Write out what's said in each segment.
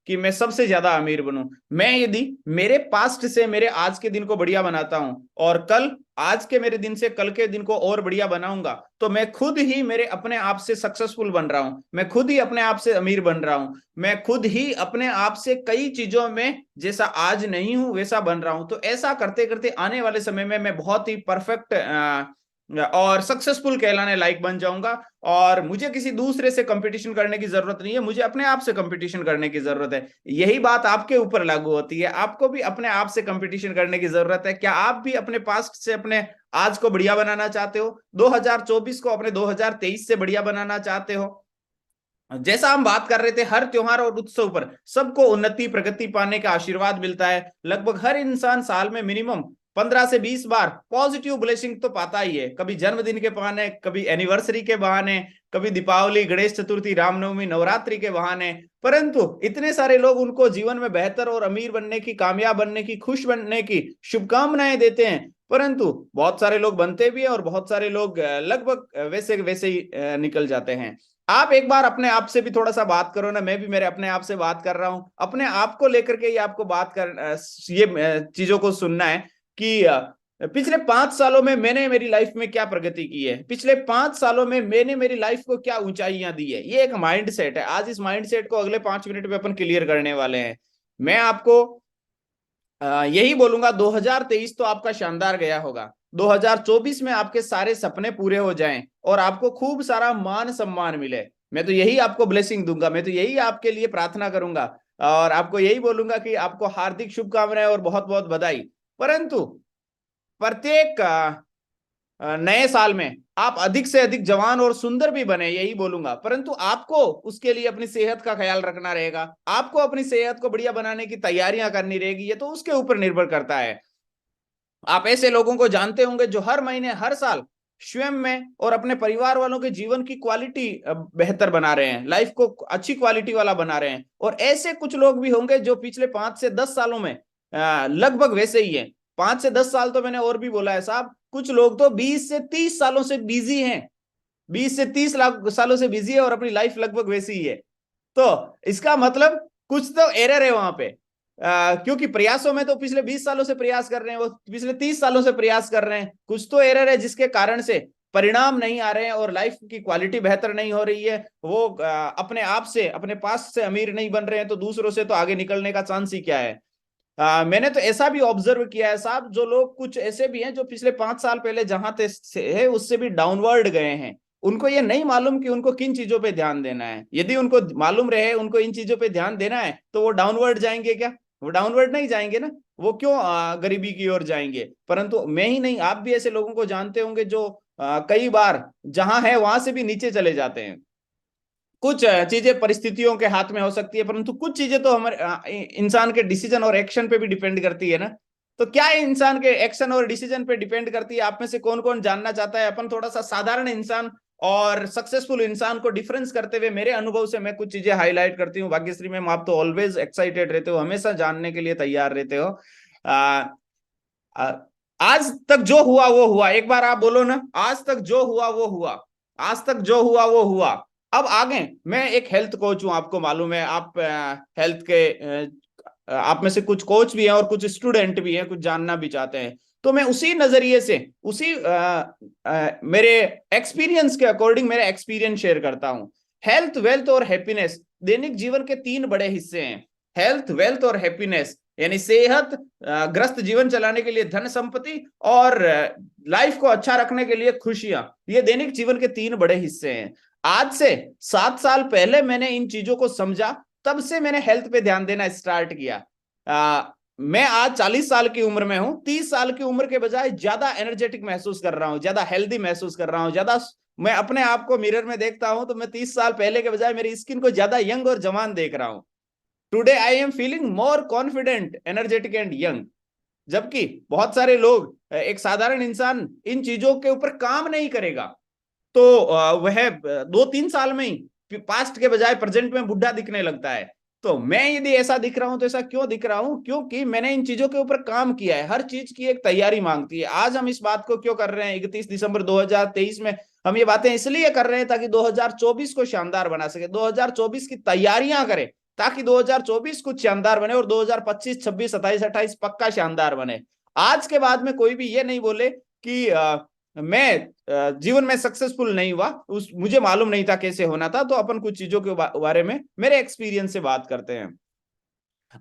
कि मैं सबसे ज्यादा अमीर बनूं। मैं यदि मेरे पास्ट से मेरे आज के दिन को बढ़िया बनाता हूं और कल आज के मेरे दिन से कल के दिन को और बढ़िया बनाऊंगा, तो मैं खुद ही मेरे अपने आप से सक्सेसफुल बन रहा हूं, मैं खुद ही अपने आप से अमीर बन रहा हूं, मैं खुद ही अपने आप से कई चीजों में जैसा आज नहीं हूं वैसा बन रहा हूं। तो ऐसा करते करते आने वाले समय में मैं बहुत ही परफेक्ट और सक्सेसफुल कहलाने लायक बन जाऊंगा। और मुझे किसी दूसरे से कंपटीशन करने की जरूरत नहीं है, मुझे अपने आप से कंपटीशन करने की जरूरत है। यही बात आपके ऊपर लागू होती है, आपको भी अपने आप से कंपटीशन करने की जरूरत है। क्या आप भी अपने पास्ट से अपने आज को बढ़िया बनाना चाहते हो? 2024 को अपने 2023 से बढ़िया बनाना चाहते हो? जैसा हम बात कर रहे थे, हर त्योहार और उत्सव पर सबको उन्नति प्रगति पाने का आशीर्वाद मिलता है। लगभग हर इंसान साल में मिनिमम 15 से 20 बार पॉजिटिव ब्लेसिंग तो पाता ही है, कभी जन्मदिन के बहाने, कभी एनिवर्सरी के बहाने, कभी दीपावली, गणेश चतुर्थी, रामनवमी, नवरात्रि के बहाने। परंतु इतने सारे लोग उनको जीवन में बेहतर और अमीर बनने की, कामयाब बनने की, खुश बनने की शुभकामनाएं देते हैं, परंतु बहुत सारे लोग बनते भी हैं और बहुत सारे लोग लगभग वैसे वैसे ही निकल जाते हैं। आप एक बार अपने आप से भी थोड़ा सा बात करो ना, मैं भी मेरे अपने आप से बात कर रहा हूं, अपने आप को लेकर के ही आपको बात कर ये चीजों को सुनना है कि पिछले 5 सालों में मैंने मेरी लाइफ में क्या प्रगति की है, पिछले 5 सालों में मैंने मेरी लाइफ को क्या ऊंचाइयां दी है। ये एक माइंड सेट है। आज इस माइंड सेट को अगले 5 मिनट में अपन क्लियर करने वाले हैं। मैं आपको यही बोलूंगा, 2023 तो आपका शानदार गया होगा, 2024 में आपके सारे सपने पूरे हो जाएं और आपको खूब सारा मान सम्मान मिले। मैं तो यही आपको ब्लेसिंग दूंगा, मैं तो यही आपके लिए प्रार्थना करूंगा और आपको यही बोलूंगा कि आपको हार्दिक शुभकामनाएं और बहुत बहुत बधाई। परंतु प्रत्येक नए साल में आप अधिक से अधिक जवान और सुंदर भी बने, यही बोलूंगा। परंतु आपको उसके लिए अपनी सेहत का ख्याल रखना रहेगा, आपको अपनी सेहत को बढ़िया बनाने की तैयारियां करनी रहेगी, ये तो उसके ऊपर निर्भर करता है। आप ऐसे लोगों को जानते होंगे जो हर महीने हर साल स्वयं में और अपने परिवार वालों के जीवन की क्वालिटी बेहतर बना रहे हैं, लाइफ को अच्छी क्वालिटी वाला बना रहे हैं। और ऐसे कुछ लोग भी होंगे जो पिछले 5 से 10 सालों में लगभग वैसे ही है। 5 से 10 साल तो मैंने और भी बोला है साहब, कुछ लोग तो 20 से 30 सालों से बिजी हैं, 20 से 30 सालों से बिजी है और अपनी लाइफ लगभग वैसी ही है। तो इसका मतलब कुछ तो एरर है वहां पे। क्योंकि प्रयासों में तो पिछले 20 सालों से प्रयास कर रहे हैं, वो पिछले 30 सालों से प्रयास कर रहे हैं, कुछ तो एरर है जिसके कारण से परिणाम नहीं आ रहे हैं और लाइफ की क्वालिटी बेहतर नहीं हो रही है। वो अपने आप से, अपने पास से अमीर नहीं बन रहे हैं, तो दूसरों से तो आगे निकलने का चांस ही क्या है। मैंने तो ऐसा भी ऑब्जर्व किया है साहब, जो लोग कुछ ऐसे भी हैं जो पिछले 5 साल पहले जहां थे उससे भी डाउनवर्ड गए हैं। उनको ये नहीं मालूम कि उनको किन चीजों पे ध्यान देना है। यदि उनको मालूम रहे उनको इन चीजों पे ध्यान देना है, तो वो डाउनवर्ड जाएंगे क्या? वो डाउनवर्ड नहीं जाएंगे ना। वो क्यों गरीबी की ओर जाएंगे? परंतु मैं ही नहीं, आप भी ऐसे लोगों को जानते होंगे जो कई बार जहां है वहां से भी नीचे चले जाते हैं। कुछ चीजें परिस्थितियों के हाथ में हो सकती है, परंतु कुछ चीजें तो हमारे इंसान के डिसीजन और एक्शन पे भी डिपेंड करती है ना। तो क्या इंसान के एक्शन और डिसीजन पे डिपेंड करती है? आप में से कौन कौन जानना चाहता है? अपन थोड़ा सा साधारण इंसान और सक्सेसफुल इंसान को डिफरेंस करते हुए मेरे अनुभव से मैं कुछ चीजें हाईलाइट करती हूँ। भाग्यश्री मैम, आप तो ऑलवेज एक्साइटेड रहते हो, हमेशा जानने के लिए तैयार रहते हो। आ, आ, आज तक जो हुआ वो हुआ, एक बार आप बोलो ना, आज तक जो हुआ वो हुआ, आज तक जो हुआ वो हुआ। अब आगे, मैं एक हेल्थ कोच हूं, आपको मालूम है, आप हेल्थ के आप में से कुछ कोच भी हैं और कुछ स्टूडेंट भी हैं, कुछ जानना भी चाहते हैं। तो मैं उसी नजरिए से, उसी मेरे एक्सपीरियंस के अकॉर्डिंग मेरा एक्सपीरियंस शेयर करता हूं। हेल्थ, वेल्थ और हैप्पीनेस दैनिक जीवन के 3 बड़े हिस्से हैं। हेल्थ, वेल्थ और हैप्पीनेस, यानी सेहत ग्रस्त जीवन चलाने के लिए धन संपत्ति, और लाइफ को अच्छा रखने के लिए खुशियां, ये दैनिक जीवन के 3 बड़े हिस्से हैं। आज से 7 साल पहले मैंने इन चीजों को समझा, तब से मैंने हेल्थ पे ध्यान देना स्टार्ट किया। मैं आज 40 साल की उम्र में हूं, 30 साल की उम्र के बजाय ज्यादा एनर्जेटिक महसूस कर रहा हूं, ज्यादा हेल्दी महसूस कर रहा हूं, ज्यादा। मैं अपने आप को मिरर में देखता हूं तो मैं 30 साल पहले के बजाय मेरी स्किन को ज्यादा यंग और जवान देख रहा हूं। Today I am feeling more confident, energetic and young. जबकि बहुत सारे लोग, एक साधारण इंसान इन चीजों के ऊपर काम नहीं करेगा तो वह 2-3 साल में ही पास्ट के बजाय प्रेजेंट में बुढ़ा दिखने लगता है। तो मैं यदि ऐसा दिख रहा हूं तो ऐसा क्यों दिख रहा हूं? क्योंकि मैंने इन चीजों के ऊपर काम किया है। हर चीज की एक तैयारी मांगती है। आज हम इस बात को क्यों कर रहे हैं 31 दिसंबर 2023 में? हम ये बातें इसलिए कर रहे हैं ताकि 2024 को शानदार बना सके, 2024 की तैयारियां करें, ताकि 2024 कुछ शानदार बने और 2025, 26, 27, 28 पक्का शानदार बने। आज के बाद में कोई भी ये नहीं बोले कि मैं जीवन में सक्सेसफुल नहीं हुआ, उस मुझे मालूम नहीं था कैसे होना था। तो अपन कुछ चीजों के बारे में मेरे एक्सपीरियंस से बात करते हैं।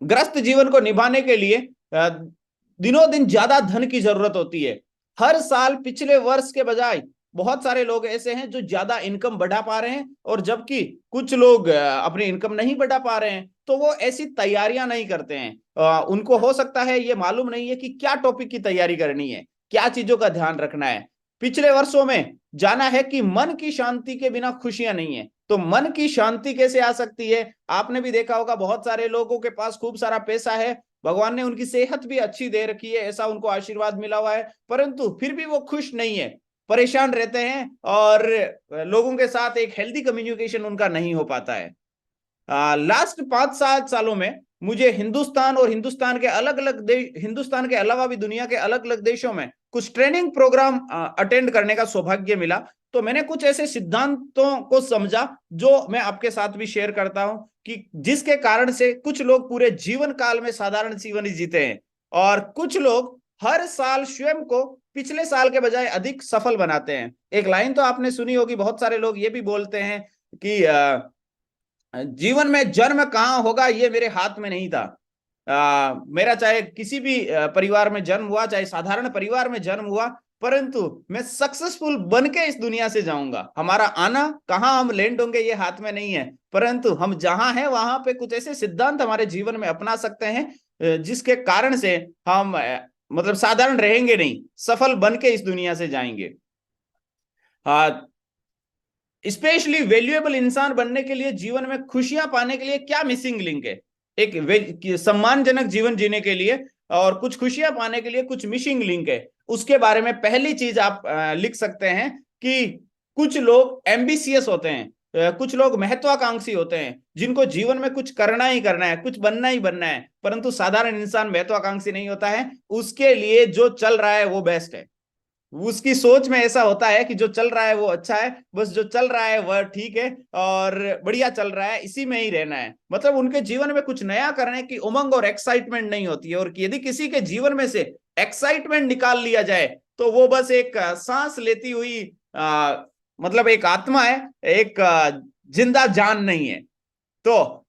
ग्रस्त जीवन को निभाने के लिए दिनों दिन ज्यादा धन की जरूरत होती है। हर साल पिछले वर्ष के बजाय बहुत सारे लोग ऐसे हैं जो ज्यादा इनकम बढ़ा पा रहे हैं, और जबकि कुछ लोग अपनी इनकम नहीं बढ़ा पा रहे हैं। तो वो ऐसी तैयारियां नहीं करते हैं। उनको हो सकता है ये मालूम नहीं है कि क्या टॉपिक की तैयारी करनी है, क्या चीजों का ध्यान रखना है। पिछले वर्षों में जाना है कि मन की शांति के बिना खुशियां नहीं है। तो मन की शांति कैसे आ सकती है? आपने भी देखा होगा, बहुत सारे लोगों के पास खूब सारा पैसा है, भगवान ने उनकी सेहत भी अच्छी दे रखी है, ऐसा उनको आशीर्वाद मिला हुआ है, परंतु फिर भी वो खुश नहीं है, परेशान रहते हैं, और लोगों के साथ एक हेल्दी कम्युनिकेशन उनका नहीं हो पाता है। लास्ट 5-7 सालों में मुझे हिंदुस्तान और हिंदुस्तान के अलग अलग देश, हिंदुस्तान के अलावा भी दुनिया के अलग अलग देशों में कुछ ट्रेनिंग प्रोग्राम अटेंड करने का सौभाग्य मिला। तो मैंने कुछ ऐसे सिद्धांतों को समझा जो मैं आपके साथ भी शेयर करता हूं, कि जिसके कारण से कुछ लोग पूरे जीवन काल में साधारण जीवन ही जीते हैं, और कुछ लोग हर साल स्वयं को पिछले साल के बजाय अधिक सफल बनाते हैं। एक लाइन तो आपने सुनी होगी, बहुत सारे लोग ये भी बोलते हैं कि जीवन में जन्म कहाँ होगा ये मेरे हाथ में नहीं था। मेरा चाहे किसी भी परिवार में जन्म हुआ, चाहे साधारण परिवार में जन्म हुआ, परंतु मैं सक्सेसफुल बन के इस दुनिया से जाऊंगा। हमारा आना कहाँ हम लैंड होंगे ये हाथ में नहीं है, परंतु हम जहां हैं वहां पे कुछ ऐसे सिद्धांत हमारे जीवन में अपना सकते हैं जिसके कारण से हम मतलब साधारण रहेंगे नहीं, सफल बन के इस दुनिया से जाएंगे। स्पेशली वैल्यूएबल इंसान बनने के लिए, जीवन में खुशियां पाने के लिए क्या मिसिंग लिंक है? एक सम्मानजनक जीवन जीने के लिए और कुछ खुशियां पाने के लिए कुछ मिसिंग लिंक है। उसके बारे में पहली चीज आप लिख सकते हैं कि कुछ लोग एम्बिशियस होते हैं, कुछ लोग महत्वाकांक्षी होते हैं, जिनको जीवन में कुछ करना ही करना है, कुछ बनना ही बनना है, परंतु साधारण इंसान महत्वाकांक्षी नहीं होता है। उसके लिए जो चल रहा है वो बेस्ट है। उसकी सोच में ऐसा होता है कि जो चल रहा है वो अच्छा है, बस जो चल रहा है वह ठीक है और बढ़िया चल रहा है, इसी में ही रहना है। मतलब उनके जीवन में कुछ नया करने की उमंग और एक्साइटमेंट नहीं होती है। और यदि किसी के जीवन में से एक्साइटमेंट निकाल लिया जाए तो वो बस एक सांस लेती हुई मतलब एक आत्मा है, एक जिंदा जान नहीं है। तो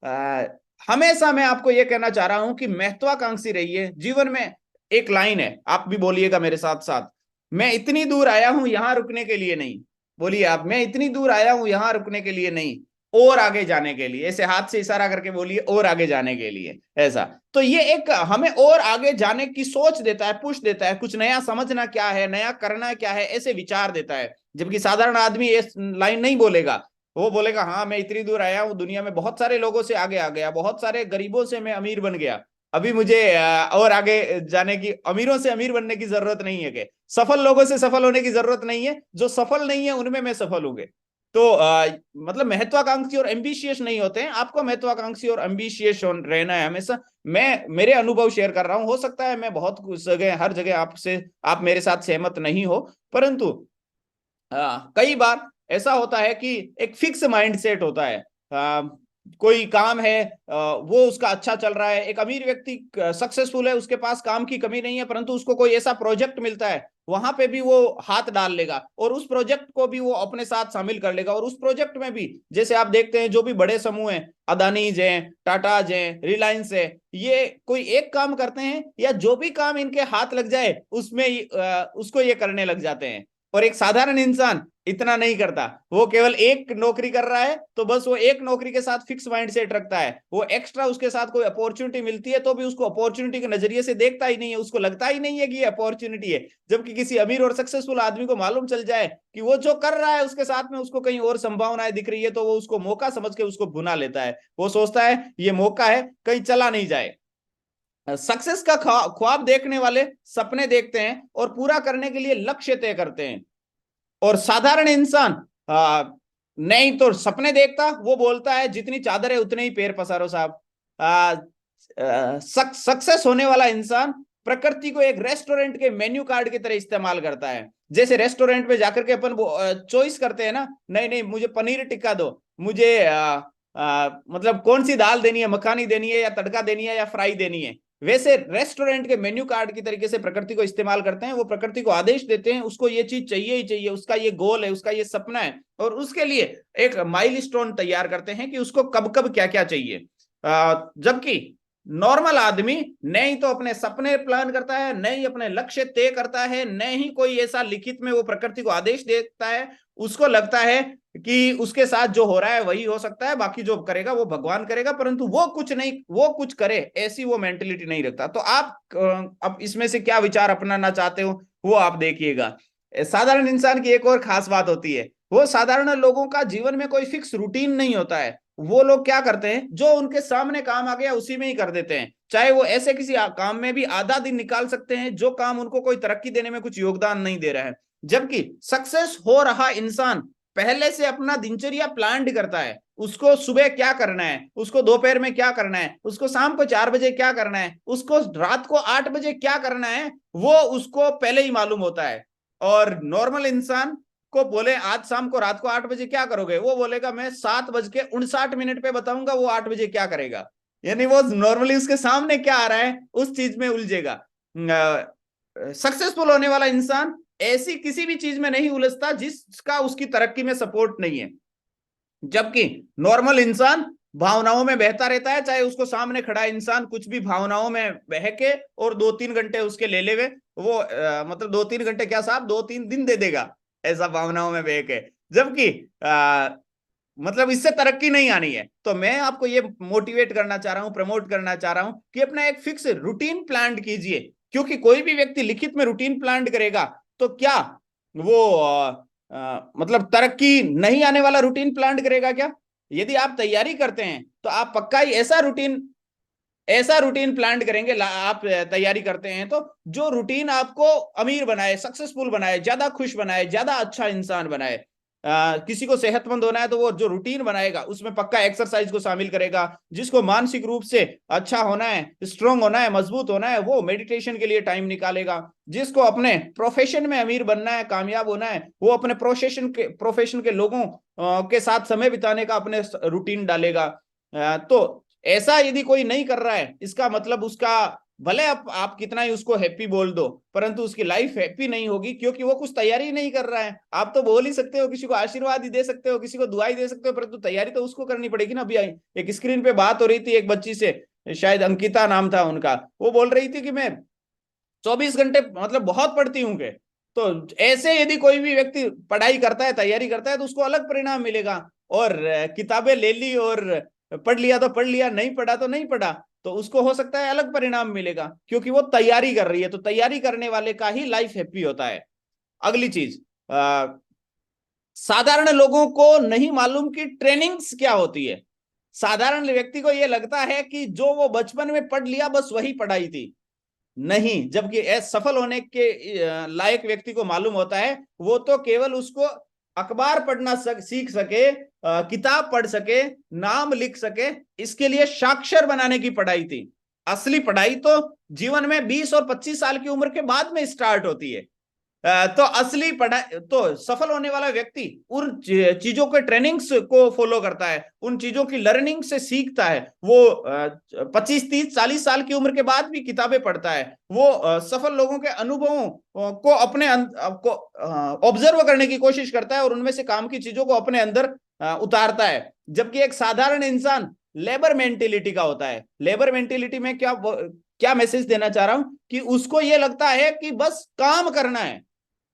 हमेशा मैं आपको यह कहना चाह रहा हूं कि महत्वाकांक्षी रहिए जीवन में। एक लाइन है, आप भी बोलिएगा मेरे साथ साथ, मैं इतनी दूर आया हूं यहां रुकने के लिए नहीं। बोलिए आप, मैं इतनी दूर आया हूं यहां रुकने के लिए नहीं, और आगे जाने के लिए। ऐसे हाथ से इशारा करके बोलिए, और आगे जाने के लिए। ऐसा तो ये एक हमें और आगे जाने की सोच देता है, पुश देता है, कुछ नया समझना क्या है, नया करना क्या है, ऐसे विचार देता है। जबकि साधारण आदमी ये लाइन नहीं बोलेगा, वो बोलेगा हाँ मैं इतनी दूर आया हूं, दुनिया में बहुत सारे लोगों से आगे आ गया, बहुत सारे गरीबों से मैं अमीर बन गया, अभी मुझे और आगे जाने की, अमीरों से अमीर बनने की जरूरत नहीं है, कि सफल लोगों से सफल होने की जरूरत नहीं है, जो सफल नहीं है उनमें मैं सफल हूँ। तो मतलब महत्वाकांक्षी और एम्बिशियस नहीं होते हैं। आपको महत्वाकांक्षी और एम्बिशियस रहना है हमेशा। मैं मेरे अनुभव शेयर कर रहा हूं, हो सकता है मैं बहुत जगह, हर जगह आपसे, आप मेरे साथ सहमत नहीं हो, परंतु कई बार ऐसा होता है कि एक फिक्स माइंड सेट होता है। कोई काम है, वो उसका अच्छा चल रहा है, एक अमीर व्यक्ति सक्सेसफुल है, उसके पास काम की कमी नहीं है, परंतु उसको कोई ऐसा प्रोजेक्ट मिलता है, वहां पे भी वो हाथ डाल लेगा और उस प्रोजेक्ट को भी वो अपने साथ शामिल कर लेगा। और उस प्रोजेक्ट में भी, जैसे आप देखते हैं जो भी बड़े समूह हैं, अदानीज हैं, टाटाज हैं, रिलायंस है, ये कोई एक काम करते हैं या जो भी काम इनके हाथ लग जाए उसमें उसको ये करने लग जाते हैं। और एक साधारण इंसान इतना नहीं करता, वो केवल एक नौकरी कर रहा है तो बस वो एक नौकरी के साथ फिक्स माइंड सेट रखता है। वो एक्स्ट्रा उसके साथ कोई अपॉर्चुनिटी मिलती है तो भी उसको अपॉर्चुनिटी के नजरिए से देखता ही नहीं है, उसको लगता ही नहीं है कि ये अपॉर्चुनिटी है। जबकि किसी अमीर और सक्सेसफुल आदमी को मालूम चल जाए कि वो जो कर रहा है उसके साथ में उसको कहीं और संभावनाएं दिख रही है, तो वो उसको मौका समझ के उसको भुना लेता है। वो सोचता है ये मौका है, कहीं चला नहीं जाए। सक्सेस का ख्वाब देखने वाले सपने देखते हैं और पूरा करने के लिए लक्ष्य तय करते हैं। और साधारण इंसान नहीं तो सपने देखता, वो बोलता है जितनी चादर है उतने ही पैर पसारो साहब। सक्सेस होने वाला इंसान प्रकृति को एक रेस्टोरेंट के मेन्यू कार्ड की तरह इस्तेमाल करता है। जैसे रेस्टोरेंट में जाकर के अपन चॉइस करते हैं ना, नहीं नहीं मुझे पनीर टिक्का दो, मुझे मतलब कौन सी दाल देनी है, मखानी देनी है या तड़का देनी है या फ्राई देनी है। वैसे रेस्टोरेंट के मेन्यू कार्ड की तरीके से प्रकृति को इस्तेमाल करते हैं, वो प्रकृति को आदेश देते हैं, उसको ये चीज चाहिए ही चाहिए, उसका ये गोल है, उसका ये सपना है, और उसके लिए एक माइलस्टोन तैयार करते हैं कि उसको कब कब क्या क्या चाहिए। जबकि नॉर्मल आदमी न ही तो अपने सपने प्लान करता है, न ही अपने लक्ष्य तय करता है, न ही कोई ऐसा लिखित में वो प्रकृति को आदेश देता है। उसको लगता है कि उसके साथ जो हो रहा है वही हो सकता है, बाकी जो करेगा वो भगवान करेगा, परंतु वो कुछ नहीं, वो कुछ करे ऐसी वो मेंटेलिटी नहीं रखता। तो आप अब इसमें से क्या विचार अपनाना चाहते हो वो आप देखिएगा। साधारण इंसान की एक और खास बात होती है, वो साधारण लोगों का जीवन में कोई फिक्स रूटीन नहीं होता है। वो लोग क्या करते हैं, जो उनके सामने काम आ गया उसी में ही कर देते हैं, चाहे वो ऐसे किसी काम में भी आधा दिन निकाल सकते हैं जो काम उनको कोई तरक्की देने में कुछ योगदान नहीं दे रहा है। जबकि सक्सेस हो रहा इंसान पहले से अपना दिनचर्या प्लान करता है, उसको सुबह क्या करना है, उसको दोपहर में क्या करना है, उसको शाम को 4 बजे क्या करना है, उसको रात को 8 बजे क्या करना है, वो उसको पहले ही मालूम होता है। और नॉर्मल इंसान को बोले आज शाम को रात को 8 बजे क्या करोगे, वो बोलेगा मैं 7:59 पे बताऊंगा वो 8 बजे क्या करेगा। यानी वो नॉर्मली उसके सामने क्या आ रहा है उस चीज में उलझेगा। सक्सेसफुल होने वाला इंसान ऐसी किसी भी चीज में नहीं उलझता जिसका उसकी तरक्की में सपोर्ट नहीं है। जबकि नॉर्मल इंसान भावनाओं में बहता रहता है, चाहे उसको सामने खड़ा इंसान कुछ भी भावनाओं में बह के और 2-3 घंटे उसके ले लेवे, वो मतलब 2-3 घंटे क्या साहब 2-3 दिन दे देगा ऐसा भावनाओं में बह के। जबकि मतलब इससे तरक्की नहीं आनी है। तो मैं आपको ये मोटिवेट करना चाह रहा हूं, प्रमोट करना चाह रहा हूं कि अपना एक फिक्स रूटीन प्लान कीजिए, क्योंकि कोई भी व्यक्ति लिखित में रूटीन प्लान करेगा तो क्या वो मतलब तरक्की नहीं आने वाला रूटीन प्लान करेगा क्या? यदि आप तैयारी करते हैं तो आप पक्का ही ऐसा रूटीन प्लान करेंगे। आप तैयारी करते हैं तो जो रूटीन आपको अमीर बनाए, सक्सेसफुल बनाए, ज्यादा खुश बनाए, ज्यादा अच्छा इंसान बनाए। किसी को सेहतमंद होना है तो वो जो रूटीन बनाएगा उसमें पक्का एक्सरसाइज को शामिल करेगा। जिसको मानसिक रूप से अच्छा होना है, स्ट्रांग होना है, मजबूत होना है, वो मेडिटेशन के लिए टाइम निकालेगा। जिसको अपने प्रोफेशन में अमीर बनना है, कामयाब होना है, वो अपने प्रोफेशन के लोगों के साथ समय बिताने का अपने रूटीन डालेगा। तो ऐसा यदि कोई नहीं कर रहा है, इसका मतलब उसका भले आप कितना ही उसको हैप्पी बोल दो, परंतु उसकी लाइफ हैप्पी नहीं होगी, क्योंकि वो कुछ तैयारी नहीं कर रहा है। आप तो बोल ही सकते हो, किसी को आशीर्वाद ही दे सकते हो, किसी को दुआई दे सकते हो, परंतु तैयारी तो उसको करनी पड़ेगी ना। अभी एक स्क्रीन पे बात हो रही थी एक बच्ची से, शायद अंकिता नाम था उनका, वो बोल रही थी कि मैं 24 घंटे मतलब बहुत पढ़ती हूँ के। तो ऐसे यदि कोई भी व्यक्ति पढ़ाई करता है, तैयारी करता है, तो उसको अलग परिणाम मिलेगा। और किताबें ले ली और पढ़ लिया तो पढ़ लिया, नहीं पढ़ा तो नहीं पढ़ा, तो उसको हो सकता है अलग परिणाम मिलेगा, क्योंकि वो तैयारी कर रही है। तो तैयारी करने वाले का ही लाइफ हैप्पी होता है। अगली चीज, साधारण लोगों को नहीं मालूम कि ट्रेनिंग्स क्या होती है। साधारण व्यक्ति को यह लगता है कि जो वो बचपन में पढ़ लिया बस वही पढ़ाई थी। नहीं, जबकि सफल होने के लायक व्यक्ति को मालूम होता है वो तो केवल उसको अखबार पढ़ना सीख सके, किताब पढ़ सके, नाम लिख सके, इसके लिए साक्षर बनाने की पढ़ाई थी। असली पढ़ाई तो जीवन में 20 और 25 साल की उम्र के बाद में स्टार्ट होती है। तो असली पढ़ाई तो सफल होने वाला व्यक्ति उन चीजों के ट्रेनिंग्स को फॉलो करता है, उन चीजों की लर्निंग से सीखता है। वो 25-30-40 साल की उम्र के बाद भी किताबें पढ़ता है। वो सफल लोगों के अनुभवों को अपने को ऑब्जर्व करने की कोशिश करता है और उनमें से काम की चीजों को अपने अंदर उतारता है। जबकि एक साधारण इंसान लेबर मेंटेलिटी का होता है। लेबर मेंटेलिटी में क्या मैसेज देना चाह रहा हूं कि उसको यह लगता है कि बस काम करना है,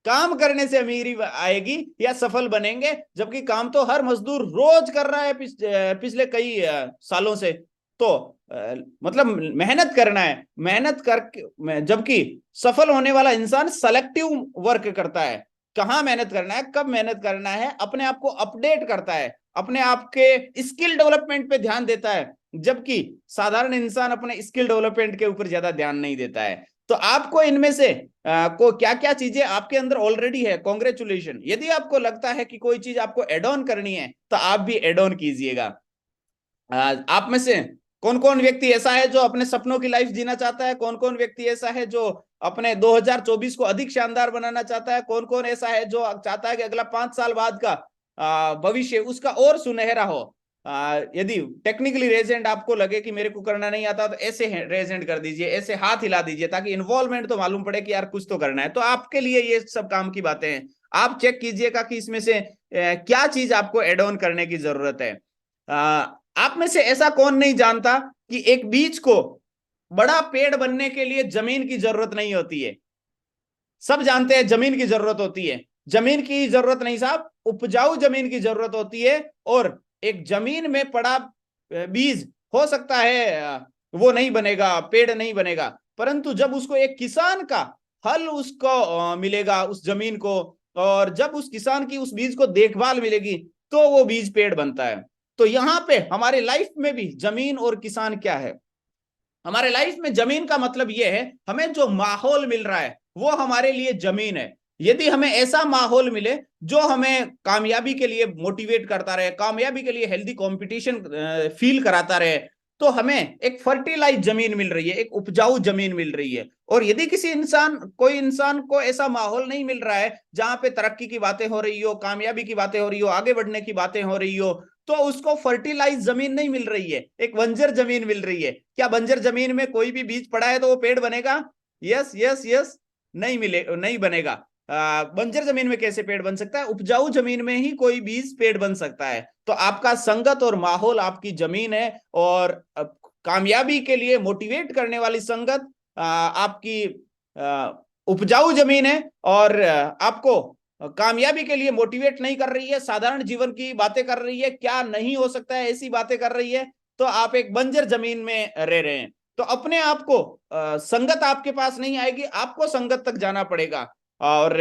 काम करने से अमीरी आएगी या सफल बनेंगे। जबकि काम तो हर मजदूर रोज कर रहा है पिछले कई सालों से। तो मतलब मेहनत करना है, मेहनत करके। जबकि सफल होने वाला इंसान सेलेक्टिव वर्क करता है। कहाँ मेहनत करना है, कब मेहनत करना है, अपने आप को अपडेट करता है, अपने आप के स्किल डेवलपमेंट पे ध्यान देता है। जबकि साधारण इंसान अपने स्किल डेवलपमेंट के ऊपर ज्यादा ध्यान नहीं देता है। तो आपको इनमें से को क्या क्या चीजें आपके अंदर ऑलरेडी है, कॉन्ग्रेचुलेशन। यदि आपको लगता है कि कोई चीज आपको एड ऑन करनी है तो आप भी एड ऑन कीजिएगा। आप में से कौन कौन व्यक्ति ऐसा है जो अपने सपनों की लाइफ जीना चाहता है? कौन कौन व्यक्ति ऐसा है जो अपने 2024 को अधिक शानदार बनाना चाहता है? कौन कौन ऐसा है जो चाहता है कि अगला 5 साल बाद का भविष्य उसका और सुनहरा हो? यदि टेक्निकली रेजेंट आपको लगे कि मेरे को करना नहीं आता तो ऐसे रेजेंट कर दीजिए, ऐसे हाथ हिला दीजिए, ताकि इन्वॉल्वमेंट तो मालूम पड़े कि यार कुछ तो करना है। तो आपके लिए ये सब काम की बातें हैं। आप चेक कीजिएगा कि इसमें से क्या चीज आपको एड ऑन करने की जरूरत है। आप में से ऐसा कौन नहीं जानता कि एक बीज को बड़ा पेड़ बनने के लिए जमीन की जरूरत नहीं होती है। सब जानते हैं जमीन की जरूरत होती है। जमीन की जरूरत नहीं साहब, उपजाऊ जमीन की जरूरत होती है। और एक जमीन में पड़ा बीज हो सकता है वो नहीं बनेगा, पेड़ नहीं बनेगा, परंतु जब उसको एक किसान का हल उसको मिलेगा उस जमीन को, और जब उस किसान की उस बीज को देखभाल मिलेगी, तो वो बीज पेड़ बनता है। तो यहां पे हमारे लाइफ में भी जमीन और किसान क्या है। हमारे लाइफ में जमीन का मतलब यह है, हमें जो माहौल मिल रहा है वो हमारे लिए जमीन है। यदि हमें ऐसा माहौल मिले जो हमें कामयाबी के लिए मोटिवेट करता रहे, कामयाबी के लिए हेल्दी कंपटीशन फील कराता रहे, तो हमें एक फर्टिलाइज जमीन मिल रही है, एक उपजाऊ जमीन मिल रही है। और यदि कोई इंसान को ऐसा माहौल नहीं मिल रहा है जहां पे तरक्की की बातें हो रही हो, कामयाबी की बातें हो रही हो, आगे बढ़ने की बातें हो रही हो, तो उसको फर्टिलाइज जमीन नहीं मिल रही है, एक बंजर जमीन मिल रही है। क्या बंजर जमीन में कोई भी बीज पड़ा है तो वो पेड़ बनेगा? यस यस यस, नहीं मिले, नहीं बनेगा। बंजर जमीन में कैसे पेड़ बन सकता है? उपजाऊ जमीन में ही कोई बीज पेड़ बन सकता है। तो आपका संगत और माहौल आपकी जमीन है, और कामयाबी के लिए मोटिवेट करने वाली संगत आपकी उपजाऊ जमीन है। और आपको कामयाबी के लिए मोटिवेट नहीं कर रही है, साधारण जीवन की बातें कर रही है, क्या नहीं हो सकता है ऐसी बातें कर रही है, तो आप एक बंजर जमीन में रह रहे हैं। तो अपने आप को संगत आपके पास नहीं आएगी, आपको संगत तक जाना पड़ेगा। और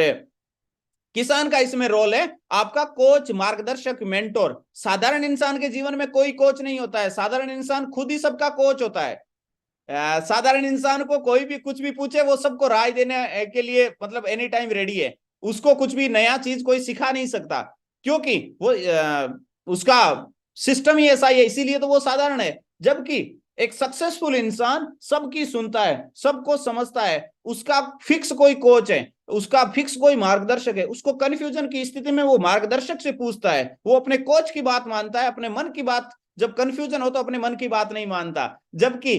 किसान का इसमें रोल है आपका कोच, मार्गदर्शक, मेंटोर। साधारण इंसान के जीवन में कोई कोच नहीं होता है, साधारण इंसान खुद ही सबका कोच होता है। साधारण इंसान को कोई भी कुछ भी पूछे वो सबको राय देने के लिए मतलब एनी टाइम रेडी है। उसको कुछ भी नया चीज कोई सिखा नहीं सकता, क्योंकि वो उसका सिस्टम ही ऐसा ही है, इसीलिए तो वो साधारण है। जबकि एक सक्सेसफुल इंसान सबकी सुनता है, सबको समझता है, उसका फिक्स कोई कोच है, उसका फिक्स कोई मार्गदर्शक है। उसको कंफ्यूजन की स्थिति में वो मार्गदर्शक से पूछता है, वो अपने कोच की बात मानता है, अपने मन की बात। जब कंफ्यूजन हो तो अपने मन की बात नहीं मानता। जबकि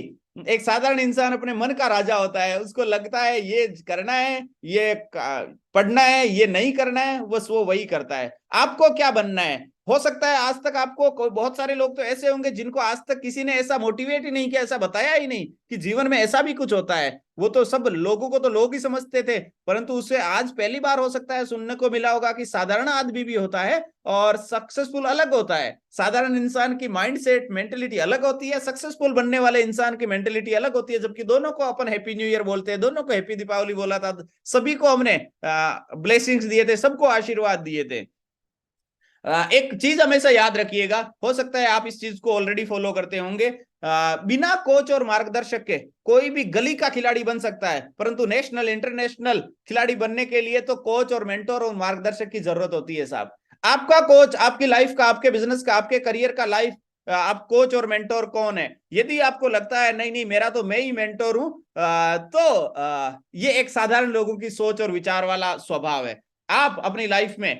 एक साधारण इंसान अपने मन का राजा होता है, उसको लगता है ये करना है, ये पढ़ना है, ये नहीं करना है, बस वो वही करता है। आपको क्या बनना है? हो सकता है आज तक आपको बहुत सारे लोग तो ऐसे होंगे जिनको आज तक किसी ने ऐसा मोटिवेट ही नहीं किया, ऐसा बताया ही नहीं कि जीवन में ऐसा भी कुछ होता है। वो तो सब लोगों को तो लोग ही समझते थे, परंतु उसे आज पहली बार हो सकता है सुनने को मिला होगा कि साधारण आदमी भी होता है और सक्सेसफुल अलग होता है। साधारण इंसान की माइंडसेट, मेंटेलिटी अलग होती है, सक्सेसफुल बनने वाले इंसान की मेंटेलिटी अलग होती है। जबकि दोनों को अपन हैप्पी न्यू ईयर बोलते हैं, दोनों को हैप्पी दीपावली बोला था, सभी को हमने ब्लेसिंग्स दिए थे, सबको आशीर्वाद दिए थे। एक चीज हमेशा याद रखिएगा, हो सकता है आप इस चीज को ऑलरेडी फॉलो करते होंगे, बिना कोच और मार्गदर्शक के कोई भी गली का खिलाड़ी बन सकता है, परंतु नेशनल इंटरनेशनल खिलाड़ी बनने के लिए तो कोच और मेंटोर और मार्गदर्शक की जरूरत होती है साहब। आपका कोच आपकी लाइफ का, आपके बिजनेस का, आपके करियर का लाइफ, आप कोच और मेंटोर कौन है? यदि आपको लगता है नहीं नहीं मेरा तो मैं ही मेंटोर हूं, तो ये एक साधारण लोगों की सोच और विचार वाला स्वभाव है। आप अपनी लाइफ में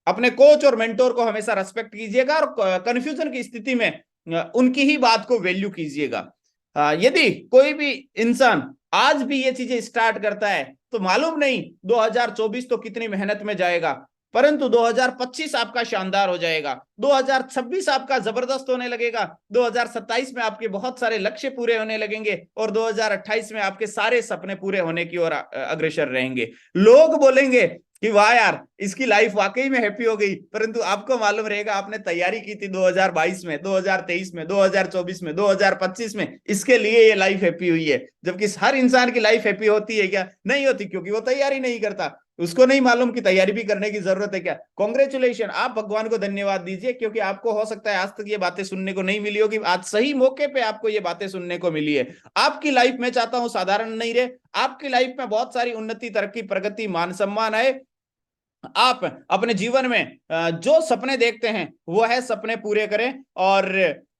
अपने कोच और मेंटोर को हमेशा रेस्पेक्ट कीजिएगा, और कंफ्यूजन की स्थिति में उनकी ही बात को वैल्यू कीजिएगा। यदि कोई भी इंसान आज भी ये चीजें स्टार्ट करता है तो मालूम नहीं 2024 तो कितनी मेहनत में जाएगा, परंतु 2025 आपका शानदार हो जाएगा, 2026 आपका जबरदस्त होने लगेगा, 2027 में आपके बहुत सारे लक्ष्य पूरे होने लगेंगे, और 2028 में आपके सारे सपने पूरे होने की ओर अग्रसर रहेंगे। लोग बोलेंगे कि वाह यार इसकी लाइफ वाकई में हैप्पी हो गई, परंतु आपको मालूम रहेगा आपने तैयारी की थी 2022 में, 2023 में, 2024 में, 2025 में, इसके लिए ये लाइफ हैप्पी हुई है। जबकि हर इंसान की लाइफ हैप्पी होती है क्या? नहीं होती, क्योंकि वो तैयारी नहीं करता, उसको नहीं मालूम कि तैयारी भी करने की जरूरत है क्या। कॉन्ग्रेचुलेशन, आप भगवान को धन्यवाद दीजिए, क्योंकि आपको हो सकता है आज तक ये बातें सुनने को नहीं मिली होगी, आज सही मौके पे आपको ये बातें सुनने को मिली है। आपकी लाइफ में चाहता हूं साधारण नहीं रहे, आपकी लाइफ में बहुत सारी उन्नति, तरक्की, प्रगति, मान सम्मान आए। आप अपने जीवन में जो सपने देखते हैं वो है सपने पूरे करें। और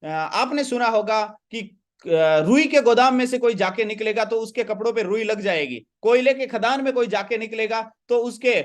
आपने सुना होगा कि रुई के गोदाम में से कोई जाके निकलेगा तो उसके कपड़ों पे रुई लग जाएगी, कोयले के खदान में कोई जाके निकलेगा तो उसके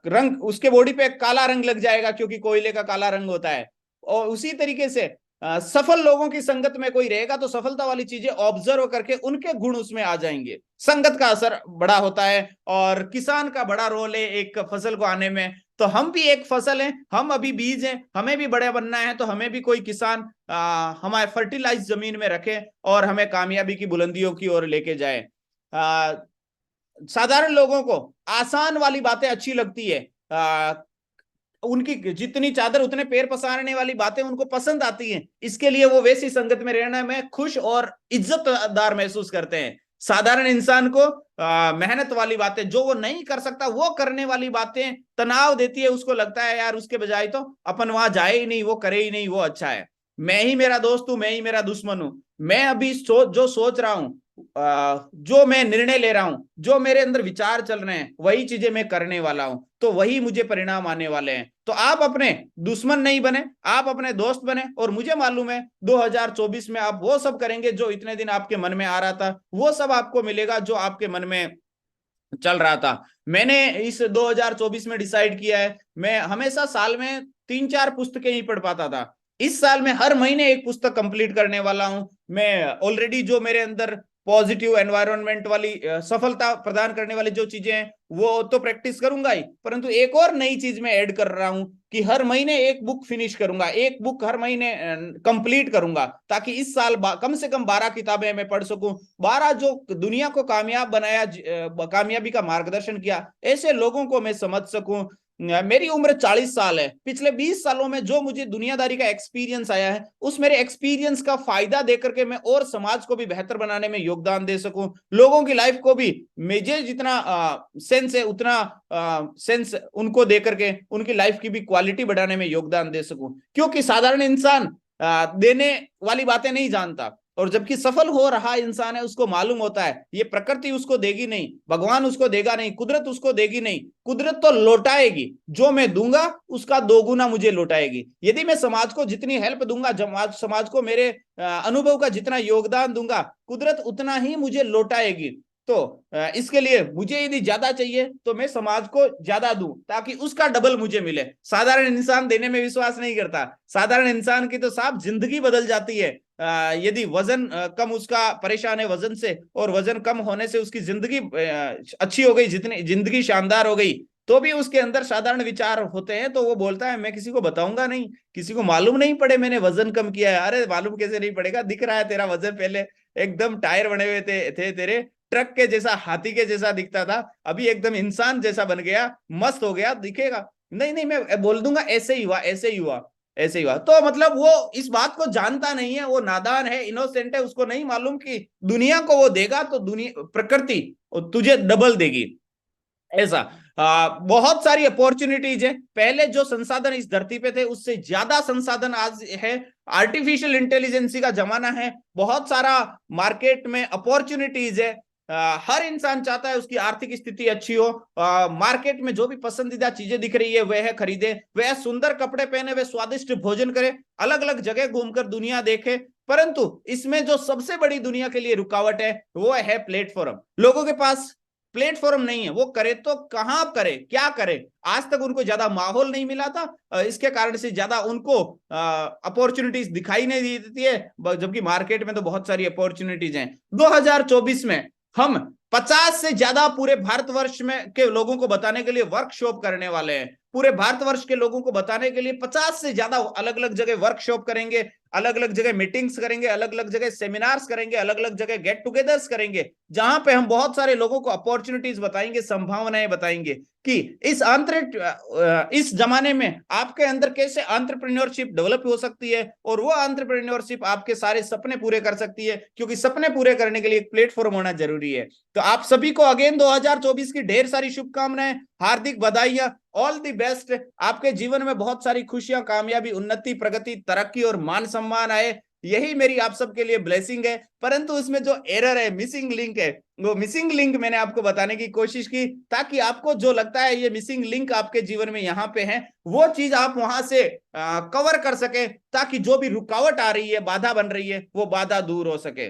रंग, उसके बॉडी पे काला रंग लग जाएगा, क्योंकि कोयले का काला रंग होता है। और उसी तरीके से सफल लोगों की संगत में कोई रहेगा तो सफलता वाली चीजें ऑब्जर्व करके उनके गुण उसमें आ जाएंगे। संगत का असर बड़ा होता है और किसान का बड़ा रोल है एक फसल को आने में। तो हम भी एक फसल हैं, हम अभी बीज हैं, हमें भी बड़े बनना है, तो हमें भी कोई किसान हमारे फर्टिलाइज जमीन में रखे और हमें कामयाबी की बुलंदियों की ओर लेके जाए। साधारण लोगों को आसान वाली बातें अच्छी लगती है, उनकी जितनी चादर उतने पैर पसारने वाली बातें उनको पसंद आती हैं, इसके लिए वो वैसी संगत में रहने में खुश और इज्जतदार महसूस करते हैं। साधारण इंसान को मेहनत वाली बातें जो वो नहीं कर सकता वो करने वाली बातें तनाव देती है, उसको लगता है यार उसके बजाय तो अपन वहां जाए ही नहीं, वो करे ही नहीं, वो अच्छा है, मैं ही मेरा दोस्त हूं, मैं ही मेरा दुश्मन हूं। मैं अभी जो सोच रहा हूं, जो मैं निर्णय ले रहा हूं, जो मेरे अंदर विचार चल रहे हैं, वही चीजें मैं करने वाला हूं, तो वही मुझे परिणाम आने वाले हैं। तो आप अपने दुश्मन नहीं बने, आप अपने दोस्त बने, और मुझे मालूम है 2024 में आप वो सब करेंगे जो इतने दिन आपके मन में आ रहा था, वो सब आपको मिलेगा जो आपके मन में चल रहा था। मैंने इस 2024 में डिसाइड किया है, मैं हमेशा साल में 3-4 पुस्तकें ही पढ़ पाता था, इस साल में हर महीने एक पुस्तक कंप्लीट करने वाला हूं। मैं ऑलरेडी जो मेरे अंदर पॉजिटिव एनवायरनमेंट वाली सफलता प्रदान करने वाली जो चीजें हैं वो तो प्रैक्टिस करूंगा ही, परंतु एक और नई चीज मैं ऐड कर रहा हूं कि हर महीने एक बुक फिनिश करूंगा, एक बुक हर महीने कंप्लीट करूंगा, ताकि इस साल कम से कम 12 किताबें मैं पढ़ सकूं। 12 जो दुनिया को कामयाब बनाया, कामयाबी का मार्गदर्शन किया, ऐसे लोगों को मैं समझ सकूं। मेरी उम्र 40 साल है, पिछले 20 सालों में जो मुझे दुनियादारी का एक्सपीरियंस आया है, उस मेरे एक्सपीरियंस का फायदा देकर के मैं और समाज को भी बेहतर बनाने में योगदान दे सकूं, लोगों की लाइफ को भी मुझे जितना सेंस है उतना सेंस उनको देकर के उनकी लाइफ की भी क्वालिटी बढ़ाने में योगदान दे सकूं। क्योंकि साधारण इंसान देने वाली बातें नहीं जानता, और जबकि सफल हो रहा इंसान है उसको मालूम होता है ये प्रकृति उसको देगी नहीं, भगवान उसको देगा नहीं, कुदरत उसको देगी नहीं, कुदरत तो लौटाएगी, जो मैं दूंगा उसका दोगुना मुझे लौटाएगी। यदि मैं समाज को जितनी हेल्प दूंगा, समाज को मेरे अनुभव का जितना योगदान दूंगा, कुदरत उतना ही मुझे लौटाएगी। तो इसके लिए मुझे यदि ज्यादा चाहिए तो मैं समाज को ज्यादा दूं ताकि उसका डबल मुझे मिले। साधारण इंसान देने में विश्वास नहीं करता, साधारण इंसान की तो साफ जिंदगी बदल जाती है यदि वजन कम उसका परेशान है वजन से, और वजन कम होने से उसकी जिंदगी अच्छी हो गई, जितनी जिंदगी शानदार हो गई, तो भी उसके अंदर साधारण विचार होते हैं, तो वो बोलता है मैं किसी को बताऊंगा नहीं, किसी को मालूम नहीं पड़े मैंने वजन कम किया है। अरे मालूम कैसे नहीं पड़ेगा, दिख रहा है तेरा वजन, पहले एकदम टायर बने हुए थे तेरे, ट्रक के जैसा, हाथी के जैसा दिखता था, अभी एकदम इंसान जैसा बन गया, मस्त हो गया, दिखेगा। नहीं नहीं, मैं बोल दूंगा ऐसे ही हुआ, ऐसे ही हुआ, ऐसे ही हुआ। तो मतलब वो इस बात को जानता नहीं है, वो नादान है, इनोसेंट है, उसको नहीं मालूम कि दुनिया को वो देगा तो दुनिया प्रकृति तुझे डबल देगी। ऐसा बहुत सारी अपॉर्चुनिटीज है, पहले जो संसाधन इस धरती पे थे उससे ज्यादा संसाधन आज है, आर्टिफिशियल इंटेलिजेंसी का जमाना है, बहुत सारा मार्केट में अपॉर्चुनिटीज है। हर इंसान चाहता है उसकी आर्थिक स्थिति अच्छी हो, मार्केट में जो भी पसंदीदा चीजें दिख रही है वह खरीदे, वह सुंदर कपड़े पहने, वह स्वादिष्ट भोजन करे, अलग अलग जगह घूमकर दुनिया देखे। परंतु इसमें जो सबसे बड़ी दुनिया के लिए रुकावट है वो है प्लेटफॉर्म। लोगों के पास प्लेटफॉर्म नहीं है, वो करे तो कहां करे, क्या करे, आज तक उनको ज्यादा माहौल नहीं मिला था, इसके कारण से ज्यादा उनको अपॉर्चुनिटीज दिखाई नहीं देती है, जबकि मार्केट में तो बहुत सारी अपॉर्चुनिटीज हैं। 2024 में हम 50 से ज्यादा पूरे भारतवर्ष में के लोगों को बताने के लिए वर्कशॉप करने वाले हैं, पूरे भारतवर्ष के लोगों को बताने के लिए 50 से ज्यादा अलग अलग जगह वर्कशॉप करेंगे, अलग अलग जगह मीटिंग्स करेंगे, अलग अलग जगह सेमिनार्स करेंगे, अलग अलग जगह गेट टुगेदर्स करेंगे, जहां पे हम बहुत सारे लोगों को अपॉर्चुनिटीज बताएंगे, संभावनाएं बताएंगे कि इस जमाने में आपके अंदर कैसे एंटरप्रेन्योरशिप डेवलप हो सकती है, और वो एंटरप्रेन्योरशिप आपके सारे सपने पूरे कर सकती है, क्योंकि सपने पूरे करने के लिए एक प्लेटफॉर्म होना जरूरी है। तो आप सभी को अगेन 2024 की ढेर सारी शुभकामनाएं, हार्दिक बधाइयां, ऑल द बेस्ट। आपके जीवन में बहुत सारी खुशियां, कामयाबी, उन्नति, प्रगति, तरक्की और मान सम्मान आए, यही मेरी आप सबके लिए ब्लेसिंग है। परंतु उसमें जो एरर है, मिसिंग लिंक है, वो मिसिंग लिंक मैंने आपको बताने की कोशिश की, ताकि आपको जो लगता है ये मिसिंग लिंक आपके जीवन में यहाँ पे है, वो चीज आप वहां से कवर कर सके, ताकि जो भी रुकावट आ रही है, बाधा बन रही है, वो बाधा दूर हो सके।